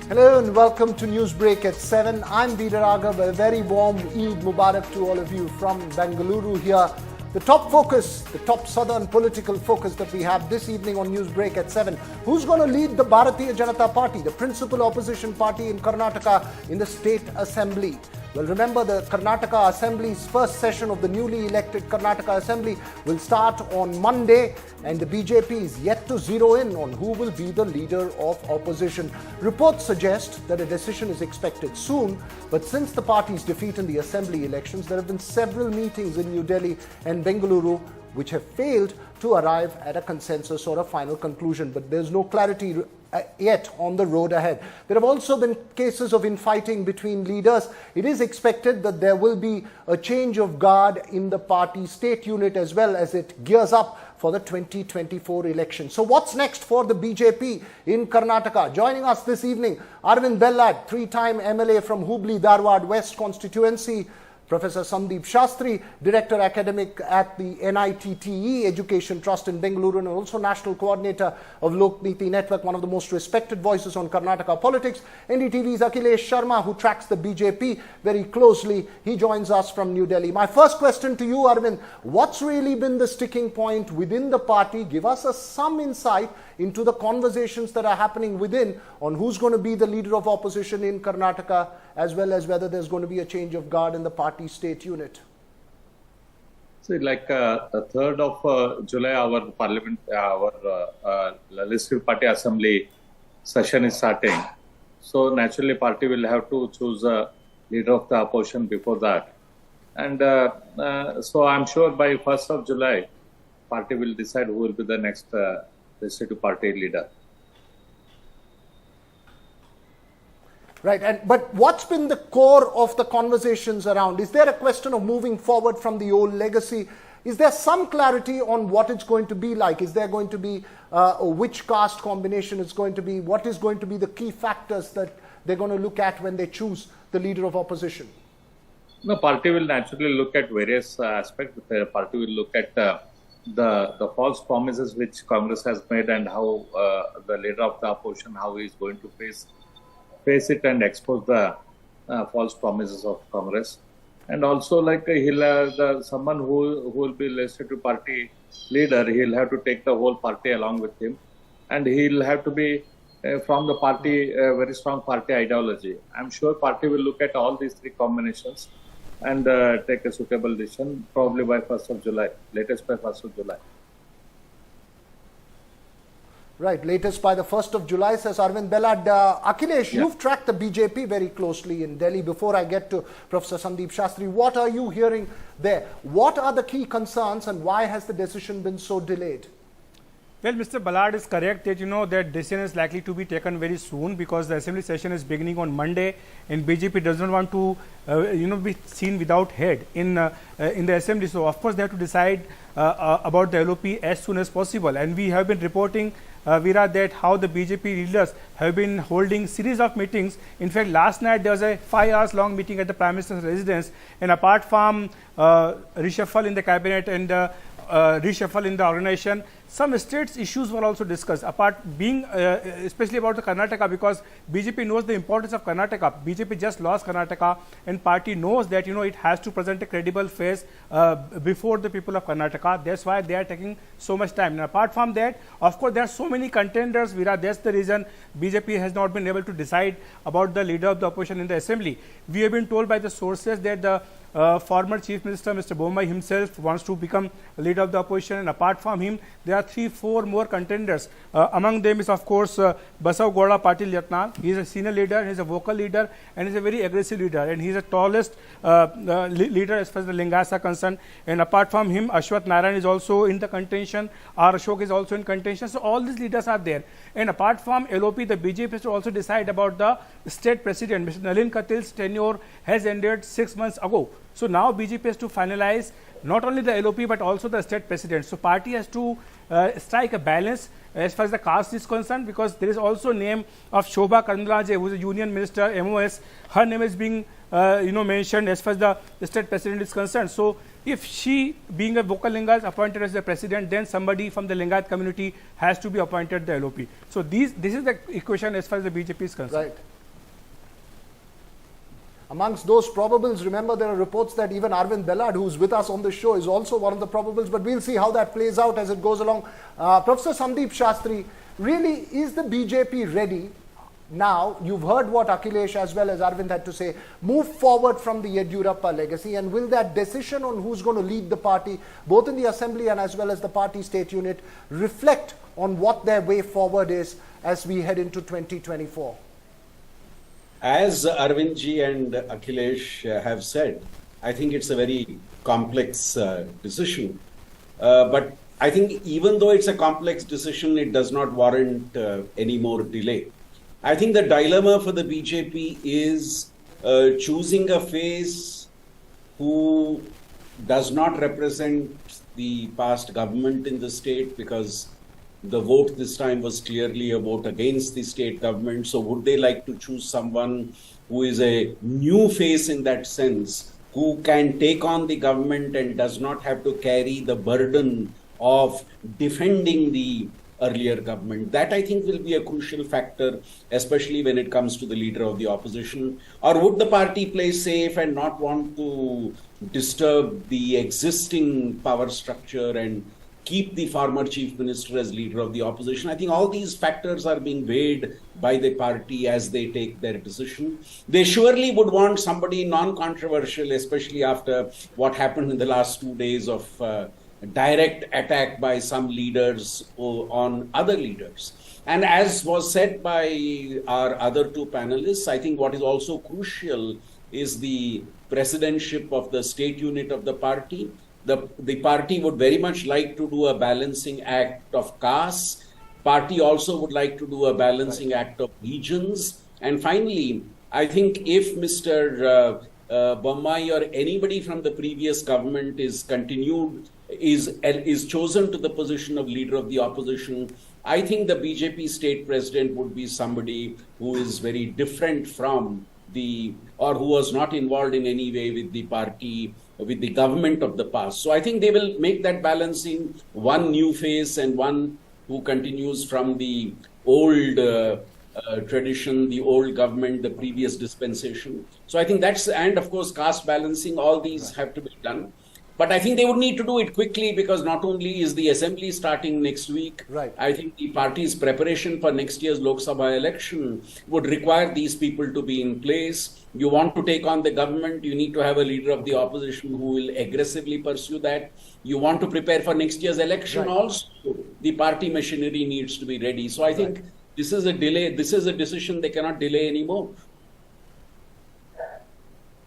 Hello and welcome to Newsbreak at 7. I'm Veeraraghav. A very warm Eid Mubarak to all of you from Bengaluru here. The top focus, the top southern political focus that we have this evening on Newsbreak at 7. Who's going to lead the Bharatiya Janata Party, the principal opposition party in Karnataka in the state assembly? Well, remember, the Karnataka Assembly's first session of the newly elected Karnataka Assembly will start on Monday, and the BJP is yet to zero in on who will be the leader of opposition. Reports suggest that a decision is expected soon, but since the party's defeat in the Assembly elections, there have been several meetings in New Delhi and Bengaluru which have failed to arrive at a consensus or a final conclusion. But there's no clarity yet on the road ahead. There have also been cases of infighting between leaders. It is expected that there will be a change of guard in the party state unit as well as it gears up for the 2024 election. So what's next for the BJP in Karnataka? Joining us this evening, Arvind Bellad, three-time MLA from Hubli Dharwad West constituency, Professor Sandeep Shastri, Director Academic at the NITTE Education Trust in Bengaluru and also National Coordinator of Lokniti Network, one of the most respected voices on Karnataka politics. NDTV's Akhilesh Sharma, who tracks the BJP very closely, he joins us from New Delhi. My first question to you, Arvind, what's really been the sticking point within the party? Give us some insight into the conversations that are happening within on who's going to be the leader of opposition in Karnataka, as well as whether there's going to be a change of guard in the party state unit. See, like the 3rd of July, our parliament, our legislative party assembly session is starting. So naturally, party will have to choose a leader of the opposition before that. And so I'm sure by 1st of July, party will decide who will be the next legislative party leader. Right, but what's been the core of the conversations around? Is there a question of moving forward from the old legacy? Is there some clarity on what it's going to be like? Is there going to be which caste combination it's going to be? What is going to be the key factors that they're going to look at when they choose the leader of opposition? No, party will naturally look at various aspects. The party will look at the false promises which Congress has made and how the leader of the opposition, how he is going to face it and expose the false promises of Congress. And also, like he'll someone who will be legislative party leader, he'll have to take the whole party along with him, and he'll have to be from the party, very strong party ideology. I'm sure party will look at all these three combinations and take a suitable decision probably by 1st of July, latest by 1st of July. Right, latest by the 1st of July, says Arvind Bellad. Akhilesh, you've tracked the BJP very closely in Delhi. Before I get to Professor Sandeep Shastri, what are you hearing there? What are the key concerns and why has the decision been so delayed? Well, Mr. Ballard is correct that that decision is likely to be taken very soon because the assembly session is beginning on Monday and BJP does not want to be seen without head in the assembly. So of course they have to decide about the LOP as soon as possible, and we have been reporting Veera, that how the BJP leaders have been holding series of meetings. In fact, last night there was a 5 hours long meeting at the Prime Minister's residence, and apart from reshuffle in the cabinet and reshuffle in the organization, some states issues were also discussed, apart being especially about the Karnataka, because BJP knows the importance of Karnataka. BJP just lost Karnataka and party knows that it has to present a credible face before the people of Karnataka. That's why they are taking so much time. And apart from that, of course, there are so many contenders, Veera. That's the reason BJP has not been able to decide about the leader of the opposition in the assembly. We have been told by the sources that the former Chief Minister Mr. Bommai himself wants to become leader of the opposition, and apart from him there are 3-4 more contenders. Among them is of course Basav Gowda Patil Yatnal. He is a senior leader, he is a vocal leader and he is a very aggressive leader, and he is the tallest leader as far as the Lingas are concerned. And apart from him, Ashwath Narayan is also in the contention, R. Ashok is also in contention. So all these leaders are there. And apart from LOP, the BJP has to also decide about the state president. Mr. Nalin Katil's tenure has ended 6 months ago. So now BJP has to finalize not only the LOP but also the state president. So party has to strike a balance as far as the caste is concerned, because there is also name of Shobha Karandalaje, who is a union minister, MOS. Her name is being mentioned as far as the state president is concerned. So if she, being a vocal Linga, is appointed as the president, then somebody from the Lingayat community has to be appointed the LOP. So this is the equation as far as the BJP is concerned. Right. Amongst those probables, remember there are reports that even Arvind Bellad, who's with us on the show, is also one of the probables, but we'll see how that plays out as it goes along. Professor Sandeep Shastri, really, is the BJP ready now? You've heard what Akhilesh as well as Arvind had to say. Move forward from the Yediyurappa legacy, and will that decision on who's going to lead the party, both in the assembly and as well as the party state unit, reflect on what their way forward is as we head into 2024? As Arvindji and Akhilesh have said, I think it's a very complex decision. But I think even though it's a complex decision, it does not warrant any more delay. I think the dilemma for the BJP is choosing a face who does not represent the past government in the state, because the vote this time was clearly a vote against the state government. So would they like to choose someone who is a new face in that sense, who can take on the government and does not have to carry the burden of defending the earlier government? That, I think, will be a crucial factor, especially when it comes to the leader of the opposition. Or would the party play safe and not want to disturb the existing power structure and keep the former chief minister as leader of the opposition? I think all these factors are being weighed by the party as they take their decision. They surely would want somebody non-controversial, especially after what happened in the last 2 days of direct attack by some leaders on other leaders. And as was said by our other two panelists, I think what is also crucial is the presidentship of the state unit of the party. The party would very much like to do a balancing act of castes. Party also would like to do a balancing act of regions. And finally, I think if Mr. Bommai or anybody from the previous government is chosen to the position of leader of the opposition, I think the BJP state president would be somebody who is very different from or who was not involved in any way with the party, with the government of the past. So I think they will make that balancing, one new face and one who continues from the old tradition, the old government, the previous dispensation. So I think and of course, caste balancing, all these have to be done. But I think they would need to do it quickly, because not only is the assembly starting next week, I think the party's preparation for next year's Lok Sabha election would require these people to be in place. You want to take on the government, you need to have a leader of the opposition who will aggressively pursue that. You want to prepare for next year's election also, the party machinery needs to be ready. So I think this is a delay, this is a decision they cannot delay anymore.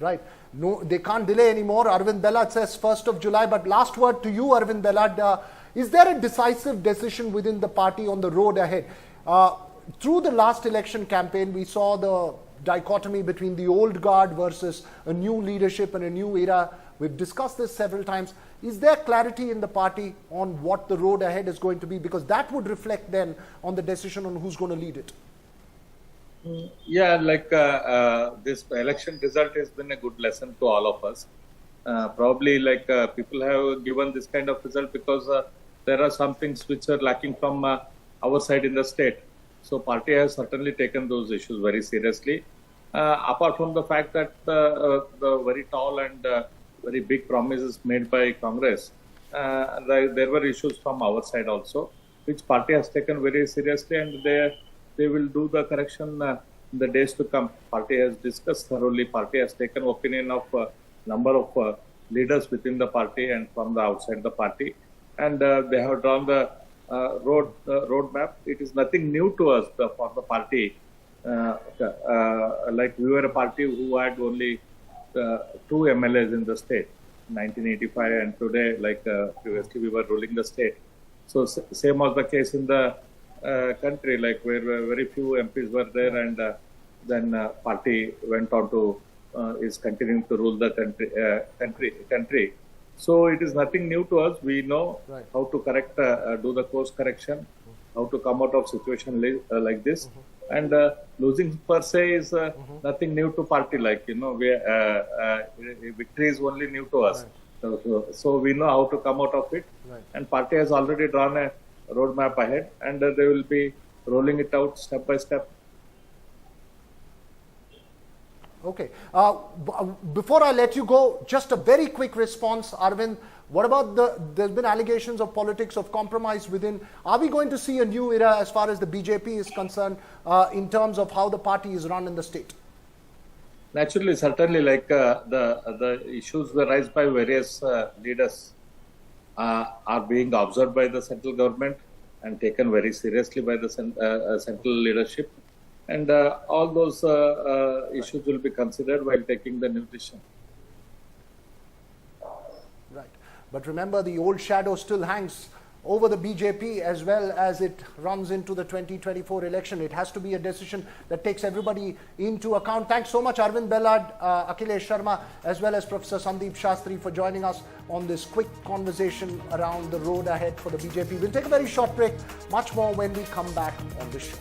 Right. No, they can't delay anymore. Arvind Bellad says 1st of July. But last word to you, Arvind Bellad. Is there a decisive decision within the party on the road ahead? Through the last election campaign, we saw the dichotomy between the old guard versus a new leadership and a new era. We've discussed this several times. Is there clarity in the party on what the road ahead is going to be? Because that would reflect then on the decision on who's going to lead it. Yeah, this election result has been a good lesson to all of us. Probably people have given this kind of result because there are some things which are lacking from our side in the state. So party has certainly taken those issues very seriously. Apart from the fact that the very tall and very big promises made by Congress, there were issues from our side also, which party has taken very seriously, and they will do the correction in the days to come. Party has discussed thoroughly. Party has taken opinion of a number of leaders within the party and from the outside the party, and they have drawn the roadmap. It is nothing new to us for the party. We were a party who had only 2 MLAs in the state, 1985, and today, previously we were ruling the state. So same was the case in the country, where very few MPs were there, and then party went on to is continuing to rule the country. So it is nothing new to us. We know how to correct, do the course correction, how to come out of situation like this. And losing per se is nothing new to party. Victory is only new to us. So we know how to come out of it. Right. And party has already drawn a roadmap ahead, and they will be rolling it out step by step. Okay. Before I let you go, just a very quick response, Arvind. What about there's been allegations of politics of compromise within. Are we going to see a new era as far as the BJP is concerned in terms of how the party is run in the state? Naturally, certainly, like the issues were raised by various leaders are being observed by the central government and taken very seriously by the central leadership. And all those issues will be considered while taking the new decision. Right. But remember, the old shadow still hangs over the BJP as well as it runs into the 2024 election. It has to be a decision that takes everybody into account. Thanks so much, Arvind Bellad, Akhilesh Sharma, as well as Professor Sandeep Shastri for joining us on this quick conversation around the road ahead for the BJP. We'll take a very short break, much more when we come back on the show.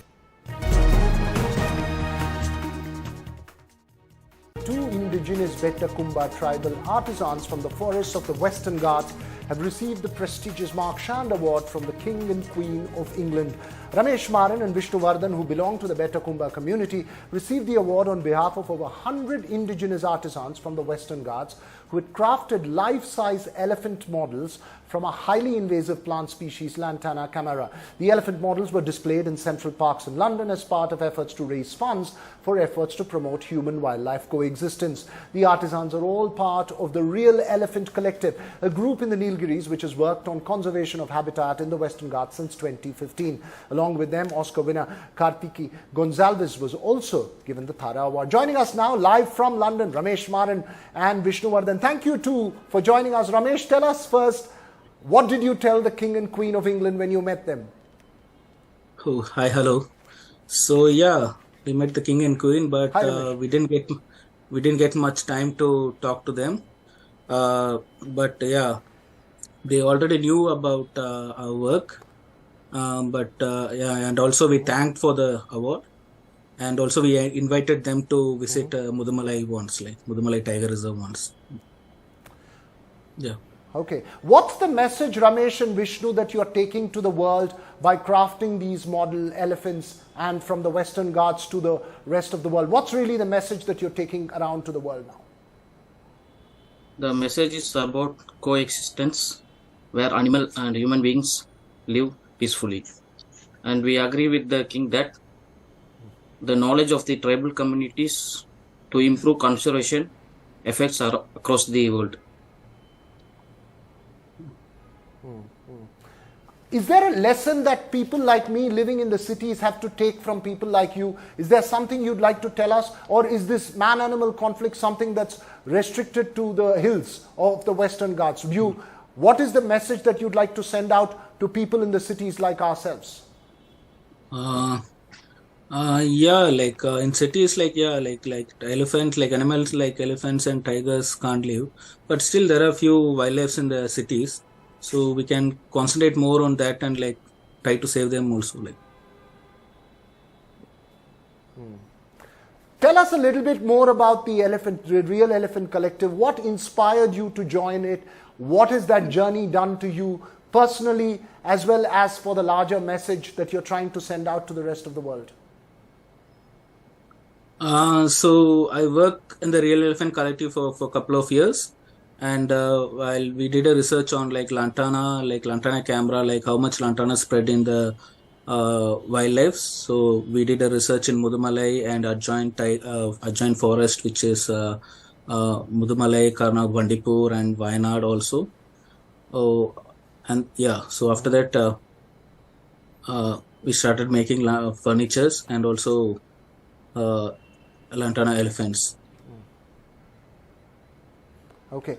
Two indigenous Betta Kumba tribal artisans from the forests of the Western Ghats have received the prestigious Mark Shand Award from the King and Queen of England. Ramesh Maran and Vishnu Vardhan, who belong to the Betta Kumba community, received the award on behalf of over 100 indigenous artisans from the Western Ghats who had crafted life-size elephant models from a highly invasive plant species, Lantana camara. The elephant models were displayed in central parks in London as part of efforts to raise funds for efforts to promote human-wildlife coexistence. The artisans are all part of the Real Elephant Collective, a group in the Nilgiris which has worked on conservation of habitat in the Western Ghats since 2015. Along with them, Oscar winner Kartiki Gonzalez was also given the Thara Award. Joining us now live from London, Ramesh Maran and Vishnu Vardhan. Thank you too for joining us. Ramesh, tell us first, what did you tell the King and Queen of England when you met them? Oh, hi, hello. So yeah, we met the King and Queen, but we didn't get much time to talk to them. But yeah, they already knew about our work. And also we thanked for the award, and also we invited them to visit Mudumalai once, like Mudumalai Tiger Reserve once. Yeah. Okay. What's the message, Ramesh and Vishnu, that you're taking to the world by crafting these model elephants and from the Western Ghats to the rest of the world? What's really the message that you're taking around to the world now? The message is about coexistence, where animal and human beings live peacefully. And we agree with the king that the knowledge of the tribal communities to improve conservation effects are across the world. Is there a lesson that people like me living in the cities have to take from people like you? Is there something you'd like to tell us? Or is this man-animal conflict something that's restricted to the hills of the Western Ghats? What is the message that you'd like to send out to people in the cities like ourselves? In cities, like elephants, like animals like elephants and tigers can't live, but still there are few wildlife in the cities, so we can concentrate more on that and like try to save them also. Tell us a little bit more about the Real Elephant Collective. What inspired you to join it? What has that journey done to you personally, as well as for the larger message that you're trying to send out to the rest of the world? So I work in the Real Elephant Collective for a couple of years, and while we did a research on like Lantana camera, like how much Lantana spread in the wildlife. So we did a research in Mudumalai and adjoint forest, which is Mudumalai, Karnataka, Bandipur and Wayanad also. So after that we started making furnitures and also Lantana elephants. Okay.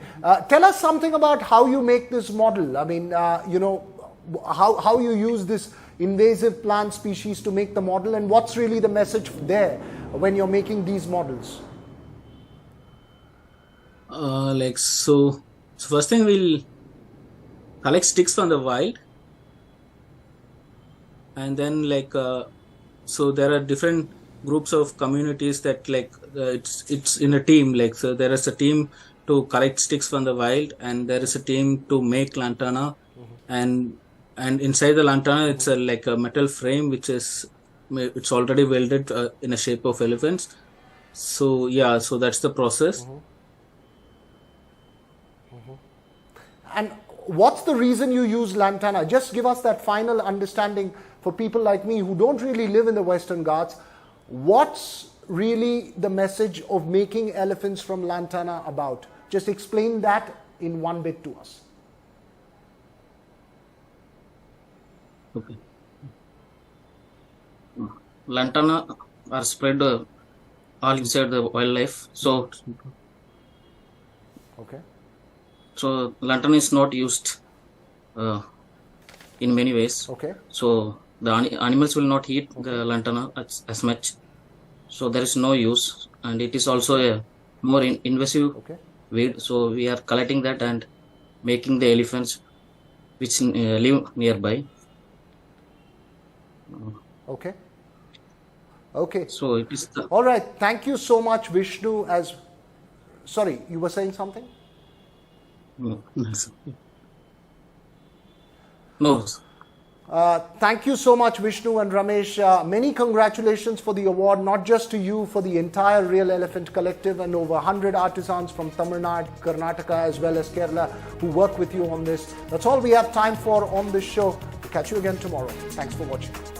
Tell us something about how you make this model. I mean, how you use this invasive plant species to make the model, and what's really the message there when you're making these models? So first thing, we'll collect sticks from the wild, and then so there are different groups of communities that it's in a team. So there is a team to collect sticks from the wild, and there is a team to make lantana, and inside the lantana it's like a metal frame which is it's already welded in a shape of elephants. So yeah, so that's the process. And what's the reason you use lantana? Just give us that final understanding for people like me who don't really live in the Western Ghats. What's really the message of making elephants from lantana about? Just explain that in one bit to us. Okay. Lantana are spread all inside the wildlife. So Okay. lantana is not used in many ways. Okay. So the animals will not eat the lantana as much. So there is no use, and it is also a more invasive Okay. weed. So we are collecting that and making the elephants which live nearby. Okay. Okay. So it is the All right. Thank you so much, Vishnu. Sorry, you were saying something? no. Thank you so much, Vishnu and Ramesh. Many congratulations for the award, not just to you, for the entire Real Elephant Collective and over 100 artisans from Tamil Nadu, Karnataka, as well as Kerala who work with you on this. That's all we have time for on this show. We'll catch you again tomorrow. Thanks for watching.